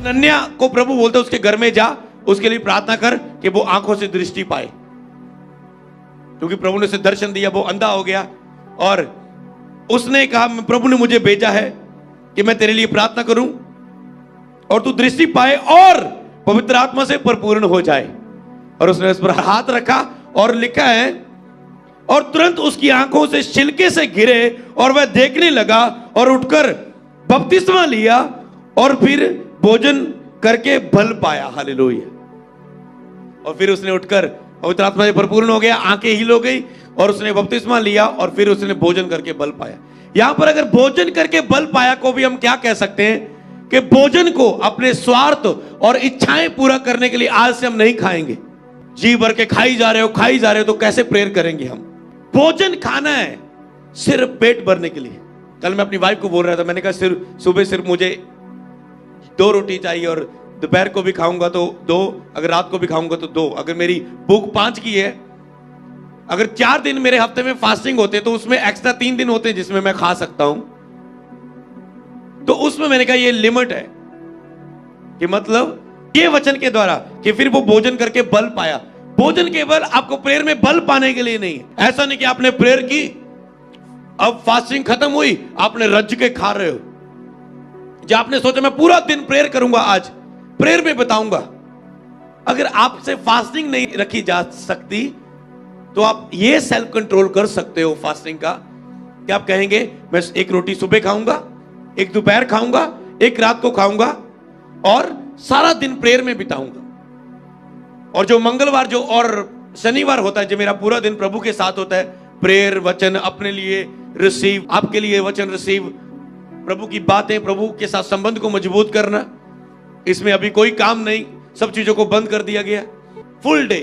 हनन्याह को प्रभु बोलते उसके घर में जा, उसके लिए प्रार्थना कर कि वो आंखों से दृष्टि पाए, क्योंकि प्रभु ने उसे दर्शन दिया, वो अंधा हो गया। और उसने कहा प्रभु ने मुझे भेजा है कि मैं तेरे लिए प्रार्थना करूं और तू दृष्टि पाए और पवित्र आत्मा से परिपूर्ण हो जाए। और उसने उस पर हाथ रखा और लिखा है, और तुरंत उसकी आंखों से छिलके से गिरे और वह देखने लगा और उठकर बपतिस्मा लिया और फिर भोजन करके बल पाया। हालेलुया। और फिर उसने उठकर पवित्र आत्मा से परिपूर्ण हो गया, आंखें हील हो गई और उसने बपतिस्मा लिया और फिर उसने भोजन करके बल पाया। यहां पर अगर भोजन करके बल पाया को भी हम क्या कह सकते हैं कि भोजन को अपने स्वार्थ और इच्छाएं पूरा करने के लिए आज से हम नहीं खाएंगे। जी भर के खाई जा रहे हो तो कैसे प्रेयर करेंगे हम? भोजन खाना है सिर्फ पेट भरने के लिए। कल मैं अपनी वाइफ को बोल रहा था, मैंने कहा सिर्फ मुझे 2 रोटी चाहिए और दोपहर को भी खाऊंगा तो 2, अगर रात को भी खाऊंगा तो 2। अगर मेरी भूख 5 की है, अगर 4 दिन मेरे हफ्ते में फास्टिंग होते तो उसमें एक्स्ट्रा 3 दिन होते जिसमें मैं खा सकता हूं। तो उसमें मैंने कहा ये लिमिट है कि मतलब ये वचन के द्वारा कि फिर वो भोजन करके बल पाया। भोजन केवल आपको प्रेयर में बल पाने के लिए नहीं है। ऐसा नहीं कि आपने प्रेयर की, अब फास्टिंग खत्म हुई, आपने रज के खा रहे हो। जब आपने सोचा मैं पूरा दिन प्रेयर करूंगा, आज प्रेयर में बताऊंगा। अगर आपसे फास्टिंग नहीं रखी जा सकती तो आप ये सेल्फ कंट्रोल कर सकते हो फास्टिंग का कि आप कहेंगे मैं 1 रोटी सुबह खाऊंगा, 1 दोपहर खाऊंगा, 1 रात को खाऊंगा और सारा दिन प्रेयर में बिताऊंगा। और जो मंगलवार जो और शनिवार होता है, जो मेरा पूरा दिन प्रभु के साथ होता है, प्रेयर, वचन अपने लिए रिसीव, आपके लिए वचन रिसीव, प्रभु की बातें, प्रभु के साथ संबंध को मजबूत करना, इसमें अभी कोई काम नहीं, सब चीजों को बंद कर दिया गया, फुल डे।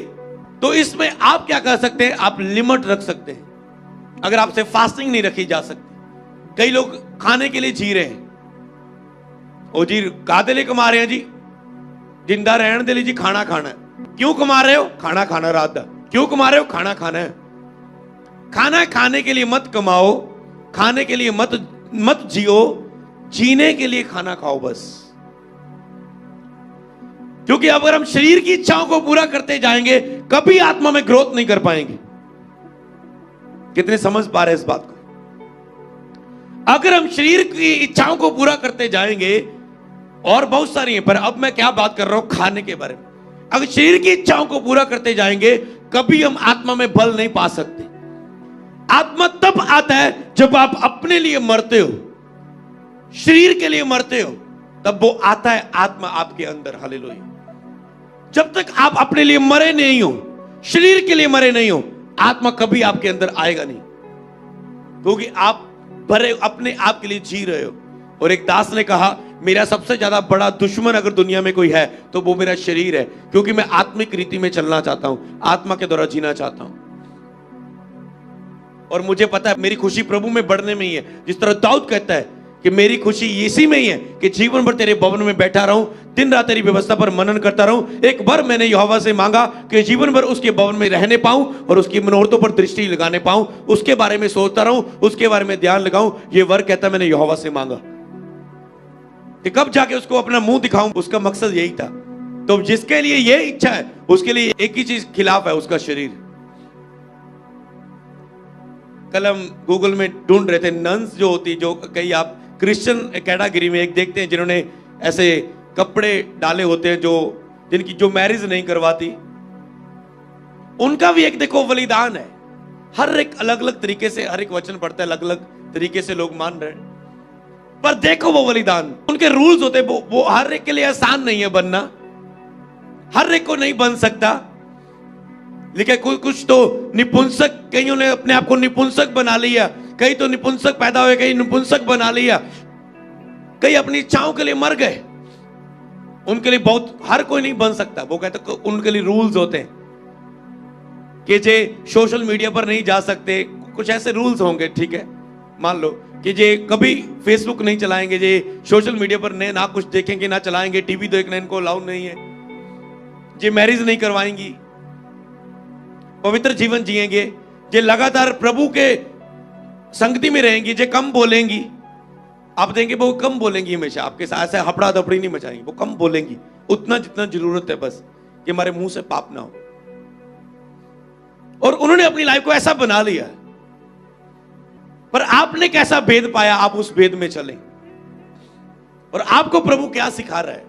तो इसमें आप क्या कर सकते हैं? आप लिमिट रख सकते हैं। अगर आपसे फास्टिंग नहीं रखी जा सकती, कई लोग खाने के लिए जी रहे हैं, ओ जी कादे लिए कमा रहे हैं जी, जिंदा रहने दे ली जी, खाना खाना है। क्यों कमा रहे हो? खाना खाना रात दा। क्यों कमा रहे हो? खाना खाना है। खाना खाने के लिए मत कमाओ, खाने के लिए मत जियो, जीने के लिए खाना खाओ बस। क्योंकि अगर हम शरीर की इच्छाओं को पूरा करते जाएंगे कभी आत्मा में ग्रोथ नहीं कर पाएंगे। कितने समझ पा रहे हैं इस बात को? अगर हम शरीर की इच्छाओं को पूरा करते जाएंगे, और बहुत सारी हैं, पर अब मैं क्या बात कर रहा हूं खाने के बारे में। अगर शरीर की इच्छाओं को पूरा करते जाएंगे कभी हम आत्मा में बल नहीं पा सकते। आत्मा तब आता है जब आप अपने लिए मरते हो, शरीर के लिए मरते हो, तब वो आता है आत्मा आपके अंदर। हालेलुया। जब तक आप अपने लिए मरे नहीं हो, शरीर के लिए मरे नहीं हो, आत्मा कभी आपके अंदर आएगा नहीं, क्योंकि आप भरे अपने आप के लिए जी रहे हो। और एक दास ने कहा मेरा सबसे ज्यादा बड़ा दुश्मन अगर दुनिया में कोई है तो वो मेरा शरीर है, क्योंकि मैं आत्मिक रीति में चलना चाहता हूं, आत्मा के द्वारा जीना चाहता हूं। और मुझे पता है मेरी खुशी प्रभु में बढ़ने में ही है। जिस तरह दाऊद कहता है कि मेरी खुशी इसी में ही है कि जीवन भर तेरे भवन में बैठा रहूं, दिन रात तेरी व्यवस्था पर मनन करता रहूं। एक बार मैंने यहोवा से मांगा कि जीवन भर उसके भवन में रहने पाऊं और उसकी मनोरथों पर दृष्टि लगाने पाऊं, उसके बारे में सोचता रहूं, उसके बारे में ध्यान लगाऊं। ये वर कहता मैंने यहोवा से मांगा कि कब जाके उसको अपना मुंह दिखाऊं। उसका मकसद यही था। तो जिसके लिए ये इच्छा है उसके लिए एक ही चीज खिलाफ है, उसका शरीर। कल हम गूगल में ढूंढ रहे थे नन्स जो होती, जो कई आप क्रिश्चियन कैटेगरी में एक देखते हैं जिन्होंने ऐसे कपड़े डाले होते हैं, जो जिनकी जो मैरिज नहीं करवाती, उनका भी एक देखो बलिदान है। हर एक अलग अलग तरीके से हर एक वचन पढ़ता है, अलग अलग तरीके से लोग मान रहे हैं, पर देखो वो बलिदान, उनके रूल्स होते हैं। वो हर एक के लिए आसान नहीं है बनना, हर एक को नहीं बन सकता। लेकिन कुछ तो निपुंसक, कईयों ने अपने आप को निपुंसक बना लिया, कई तो निपुंसक पैदा हुए, कई निपुंसक बना लिया, कई अपनी इच्छाओं के लिए मर गए। उनके लिए बहुत, हर कोई नहीं बन सकता। वो कहते उनके लिए रूल्स होते हैं कि जे सोशल मीडिया पर नहीं जा सकते, कुछ ऐसे रूल्स होंगे, ठीक है, मान लो कि जे कभी फेसबुक नहीं चलाएंगे, जे सोशल मीडिया पर ना कुछ देखेंगे, ना चलाएंगे, टीवी देखना इनको अलाउ नहीं है, जे मैरिज नहीं करवाएंगी, पवित्र जीवन जिएंगे, जे लगातार प्रभु के संगति में रहेंगी, जे कम बोलेंगी, आप देंगे वो कम बोलेंगी, हमेशा आपके साथ ऐसे हपड़ा दपड़ी नहीं मचाएंगी, वो कम बोलेंगी, उतना जितना जरूरत है बस कि हमारे मुंह से पाप ना हो। और उन्होंने अपनी लाइफ को ऐसा बना लिया। पर आपने कैसा भेद पाया, आप उस भेद में चले। और आपको प्रभु क्या सिखा रहा है,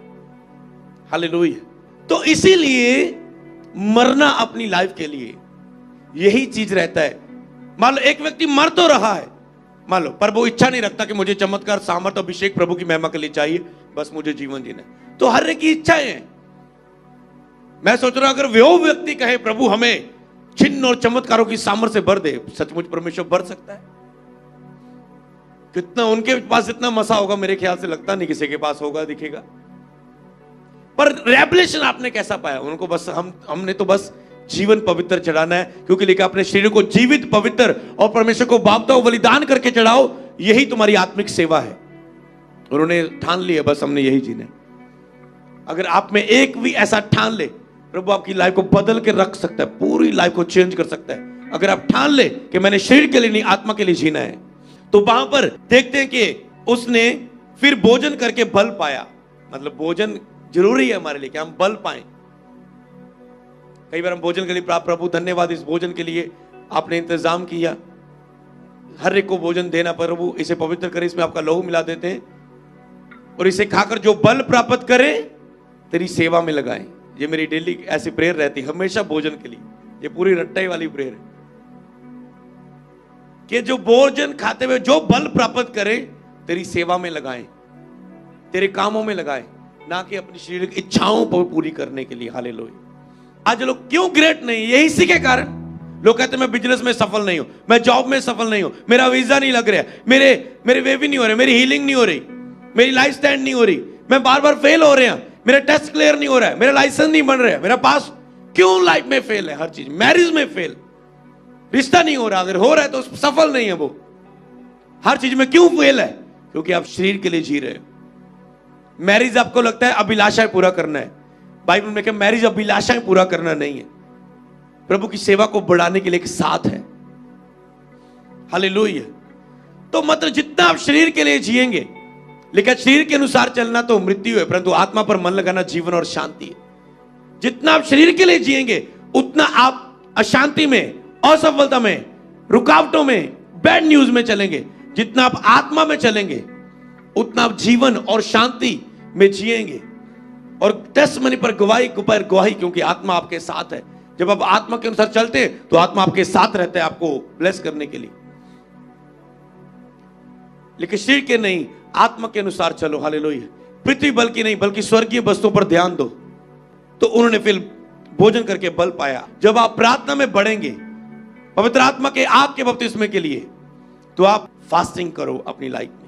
हालेलुया। तो इसीलिए मरना अपनी लाइफ के लिए यही चीज रहता है। मान लो एक व्यक्ति मर तो रहा है, मान लो, पर वो इच्छा नहीं रखता कि मुझे चमत्कार, सामर्थ, अभिषेक प्रभु की महिमा के लिए चाहिए, बस मुझे जीवन जीना है। तो हर एक की इच्छाएं हैं। मैं सोच रहा हूं अगर वो व्यक्ति कहे प्रभु हमें चिन्ह और चमत्कारों की सामर्थ से भर दे, सचमुच परमेश्वर भर सकता है। कितना उनके पास इतना मसा होगा, मेरे ख्याल से लगता नहीं किसी के पास होगा, दिखेगा। पर रेवलेशन आपने कैसा पाया? उनको बस हमने तो बस जीवन पवित्र चढ़ाना है, क्योंकि लिखा अपने शरीर को जीवित, पवित्र और परमेश्वर को भावता हुआ बलिदान करके चढ़ाओ, यही तुम्हारी आत्मिक सेवा है। उन्होंने ठान लिया बस हमने यही जीना है। अगर आप में एक भी ऐसा ठान ले, प्रभु आपकी लाइफ को बदल के रख सकता है, पूरी लाइफ को चेंज कर सकता है। अगर आप ठान ले कि मैंने शरीर के लिए नहीं आत्मा के लिए जीना है। तो वहां पर देखते हैं कि उसने फिर भोजन करके बल पाया। मतलब भोजन जरूरी है हमारे लिए कि हम बल पाएं। कई बार हम भोजन के लिए, प्रभु धन्यवाद इस भोजन के लिए आपने इंतजाम किया, हर एक को भोजन देना, प्रभु इसे पवित्र करें, इसमें आपका लहू मिला देते हैं और इसे खाकर जो बल प्राप्त करे तेरी सेवा में लगाएं। ये मेरी डेली ऐसी प्रेयर रहती है हमेशा भोजन के लिए। ये पूरी रट्टाई वाली प्रेयर है कि जो भोजन खाते हुए जो बल प्राप्त करे तेरी सेवा में लगाएं, तेरे कामों में लगाएं, ना कि अपनी शारीरिक इच्छाओं को पूरी करने के लिए। हालेलुया। आज लोग क्यों ग्रेट नहीं? यही इसी के कारण लोग कहते हैं मैं बिजनेस में सफल नहीं हूं, मैं जॉब में सफल नहीं हूं, मेरा वीजा नहीं लग रहा है, मेरे वे भी नहीं हो रहे, मेरी हीलिंग नहीं हो रही, मेरी लाइफ स्टैंड नहीं हो रही, मैं बार बार फेल हो रहे हैं, मेरा टेस्ट क्लियर नहीं हो रहा है, मेरा लाइसेंस नहीं बन रहा है, मेरा पास। क्यों लाइफ में फेल है? हर चीज, मैरिज में फेल, रिश्ता नहीं हो रहा, अगर हो रहा है तो सफल नहीं है वो। हर चीज में क्यों फेल है? क्योंकि आप शरीर के लिए जी रहे हो। मैरिज आपको लगता है अभिलाषाएं पूरा करना है, बाइबल में कहा मैरिज अभिलाषाएं पूरा करना नहीं है, प्रभु की सेवा को बढ़ाने के लिए एक साथ है। हालेलुया। तो मतलब जितना आप शरीर के लिए जिएंगे, लेकिन शरीर के अनुसार चलना तो मृत्यु है, परंतु आत्मा पर मन लगाना जीवन और शांति है। जितना आप शरीर के लिए जिएंगे उतना आप अशांति में, असफलता में, रुकावटों में, बैड न्यूज में चलेंगे। जितना आप आत्मा में चलेंगे उतना आप जीवन और शांति में जिएंगे। और टेस्टमनी पर गवाही, क्योंकि आत्मा आपके साथ है। जब आप आत्मा के अनुसार चलते हैं तो आत्मा आपके साथ रहता है आपको ब्लेस करने के लिए। लेकिन शरीर के नहीं, आत्मा के अनुसार चलो। हालेलुया। पृथ्वी बल की नहीं बल्कि स्वर्गीय वस्तुओं पर ध्यान दो। तो उन्होंने फिर भोजन करके बल पाया। जब आप प्रार्थना में बढ़ेंगे पवित्र आत्मा के आग के बपतिस्मे के लिए, तो आप फास्टिंग करो अपनी लाइफ में।